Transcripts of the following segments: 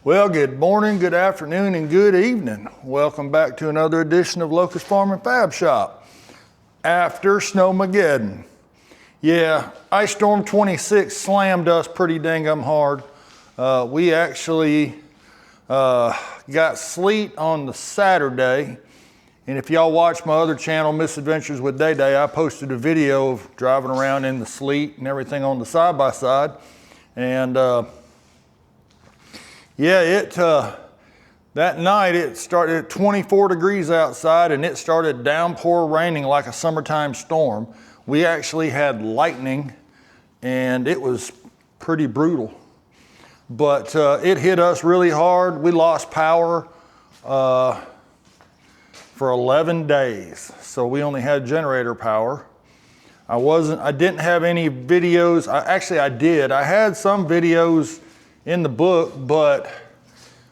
Well, good morning, good afternoon, and good evening. Welcome back to another edition of Locust Farm Fab Shop. After Snowmageddon. Yeah, IceStorm26 slammed us pretty dang hard. We actually got sleet on the Saturday. And if y'all watch my other channel, Misadventures with Day Day, I posted a video of driving around in the sleet and everything on the side-by-side. And yeah, that night it started at 24 degrees outside and it started downpour raining like a summertime storm. We actually had lightning and it was pretty brutal. But it hit us really hard. We lost power for 11 days. So we only had generator power. I didn't have any videos. I did. I had some videos in the book, but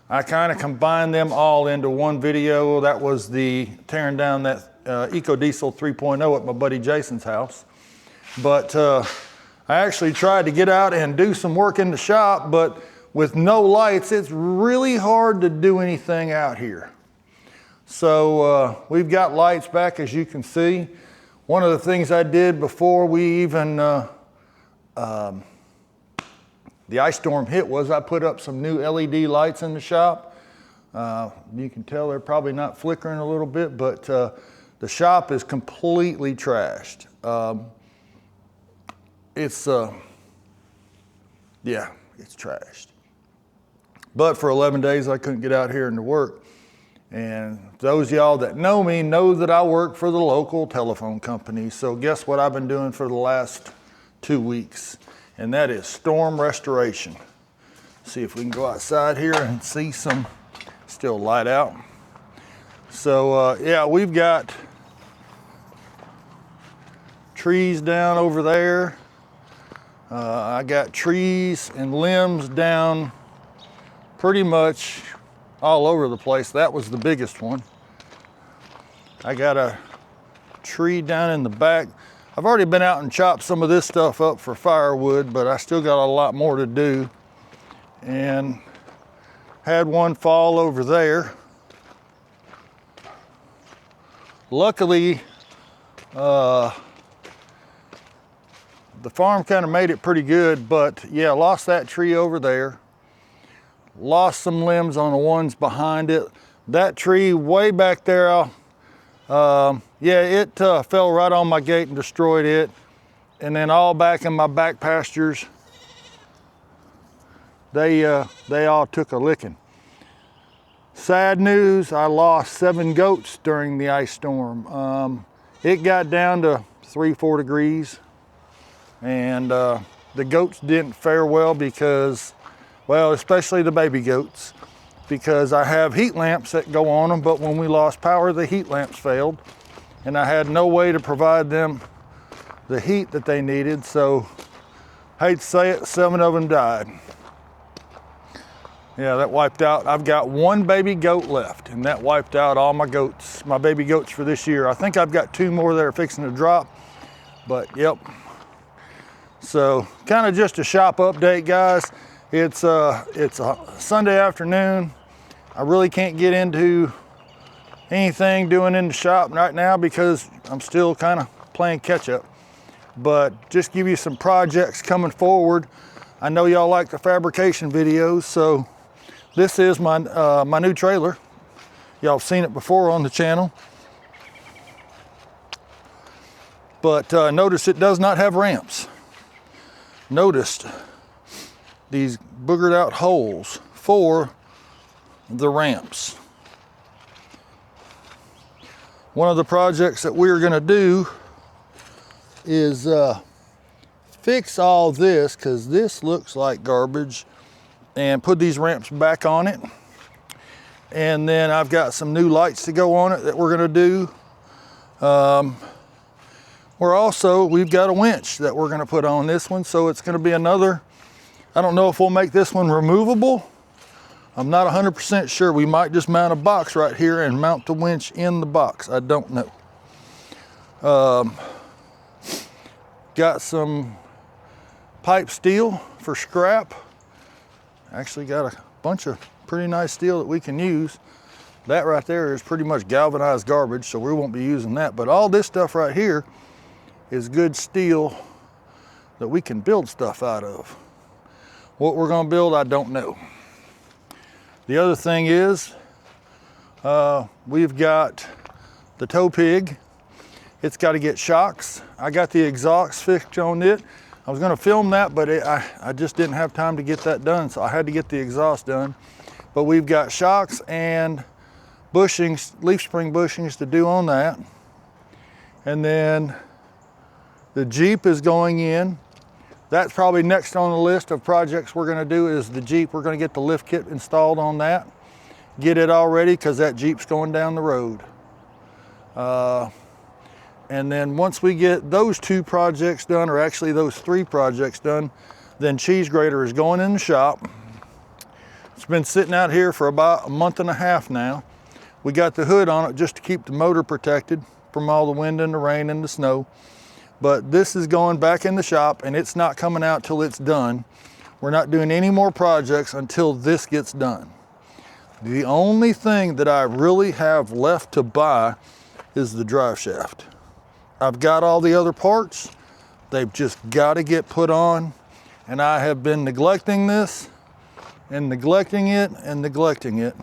I kind of combined them all into one video. That was the tearing down that EcoDiesel 3.0 at my buddy Jason's house. But I actually tried to get out and do some work in the shop, but with no lights, it's really hard to do anything out here. So we've got lights back, as you can see. One of the things I did before we even the ice storm hit was I put up some new LED lights in the shop. You can tell they're probably not flickering a little bit, but the shop is completely trashed. Yeah, it's trashed. But for 11 days, I couldn't get out here and to work. And those of y'all that know me know that I work for the local telephone company. So guess what I've been doing for the last 2 weeks? And that is storm restoration. See if we can go outside here and see some, still light out. So yeah, we've got trees down over there. I got trees and limbs down pretty much all over the place. That was the biggest one. I got a tree down in the back. I've already been out and chopped some of this stuff up for firewood, but I still got a lot more to do. And had one fall over there. Luckily, the farm kind of made it pretty good, but yeah, lost that tree over there. Lost some limbs on the ones behind it. That tree way back there, yeah, it fell right on my gate and destroyed it. And then all back in my back pastures, they all took a licking. Sad news, I lost 7 goats during the ice storm. It got down to 3-4 degrees. And the goats didn't fare well because, well, especially the baby goats, because I have heat lamps that go on them, but when we lost power, the heat lamps failed. And I had no way to provide them the heat that they needed, so I hate to say it, 7 of them died. Yeah, that wiped out. I've got 1 baby goat left, and that wiped out all my goats, my baby goats for this year. I think I've got 2 more that are fixing to drop, but yep. So kind of just a shop update, guys. It's a Sunday afternoon. I really can't get into anything doing in the shop right now because I'm still kind of playing catch up. But just give you some projects coming forward. I know y'all like the fabrication videos, so this is my my new trailer. Y'all have seen it before on the channel. But notice it does not have ramps. Noticed these boogered out holes for the ramps. One of the projects that we're gonna do is fix all this, because this looks like garbage, and put these ramps back on it. And then I've got some new lights to go on it that we're gonna do. We've got a winch that we're gonna put on this one, so it's gonna be another, I don't know if we'll make this one removable. I'm not 100% sure. We might just mount a box right here and mount the winch in the box. I don't know. Got some pipe steel for scrap. Actually got a bunch of pretty nice steel that we can use. That right there is pretty much galvanized garbage, so we won't be using that. But all this stuff right here is good steel that we can build stuff out of. What we're gonna build, I don't know. The other thing is, we've got the tow pig. It's got to get shocks. I got the exhaust fixed on it. I was gonna film that, but I just didn't have time to get that done, so I had to get the exhaust done. But we've got shocks and bushings, leaf spring bushings to do on that. And then the Jeep is going in. That's probably next on the list of projects we're gonna do is the Jeep. We're gonna get the lift kit installed on that. Get it all ready because that Jeep's going down the road. And then once we get those 2 projects done, or actually those 3 projects done, then cheese grater is going in the shop. It's been sitting out here for about a month and a half now. We got the hood on it just to keep the motor protected from all the wind and the rain and the snow. But this is going back in the shop and it's not coming out till it's done. We're not doing any more projects until this gets done. The only thing that I really have left to buy is the drive shaft. I've got all the other parts. They've just got to get put on. And I have been neglecting this and neglecting it and neglecting it,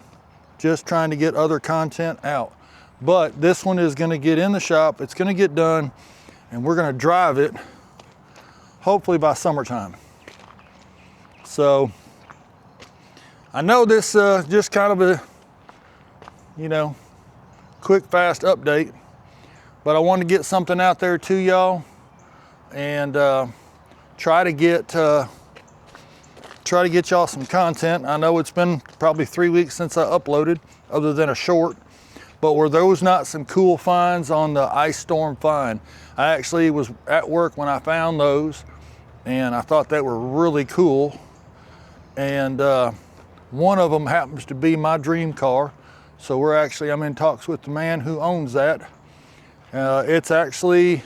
just trying to get other content out. But this one is going to get in the shop. It's going to get done and we're going to drive it hopefully by summertime. So I know this just kind of a, you know, quick, fast update, but I want to get something out there to y'all and try to get y'all some content. I know it's been probably 3 weeks since I uploaded, other than a short, but were those not some cool finds on the IceStorm find? I actually was at work when I found those and I thought they were really cool. And one of them happens to be my dream car. So I'm in talks with the man who owns that. It's actually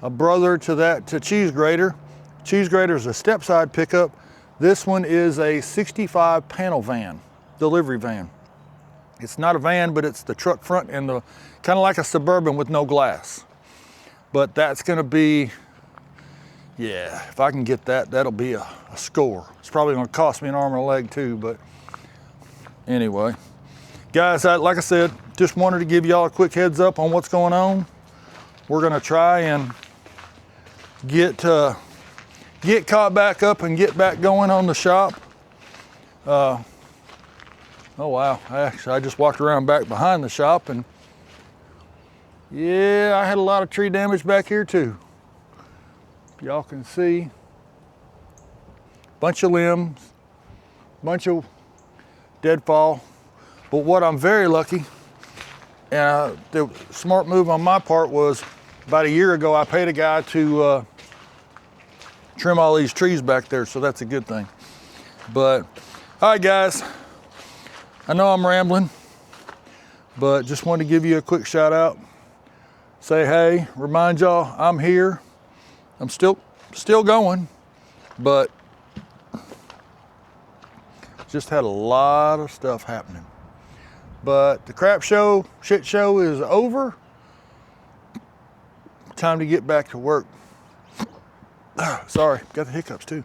a brother to Cheese Grater. Cheese Grater is a step side pickup. This one is a 65 panel van, delivery van. It's not a van, but it's the truck front and the kind of like a Suburban with no glass. But that's gonna be, yeah, if I can get that, that'll be a score. It's probably gonna cost me an arm and a leg too, but anyway. Guys, like I said, just wanted to give y'all a quick heads up on what's going on. We're gonna try and get caught back up and get back going on the shop. Oh wow, I just walked around back behind the shop and yeah, I had a lot of tree damage back here too. Y'all can see, bunch of limbs, bunch of deadfall. But what I'm very lucky, and the smart move on my part was about a year ago, I paid a guy to trim all these trees back there, so that's a good thing. But, all right guys, I know I'm rambling, but just wanted to give you a quick shout out. Say hey, remind y'all I'm here. I'm still going, but just had a lot of stuff happening. But the crap show, shit show is over. Time to get back to work. Sorry, got the hiccups too.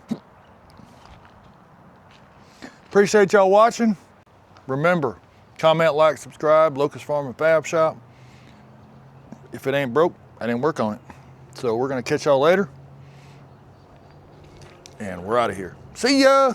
Appreciate y'all watching. Remember, comment, like, subscribe, Locust Farm Fab Shop. If it ain't broke, I didn't work on it. So we're gonna catch y'all later. And we're out of here. See ya.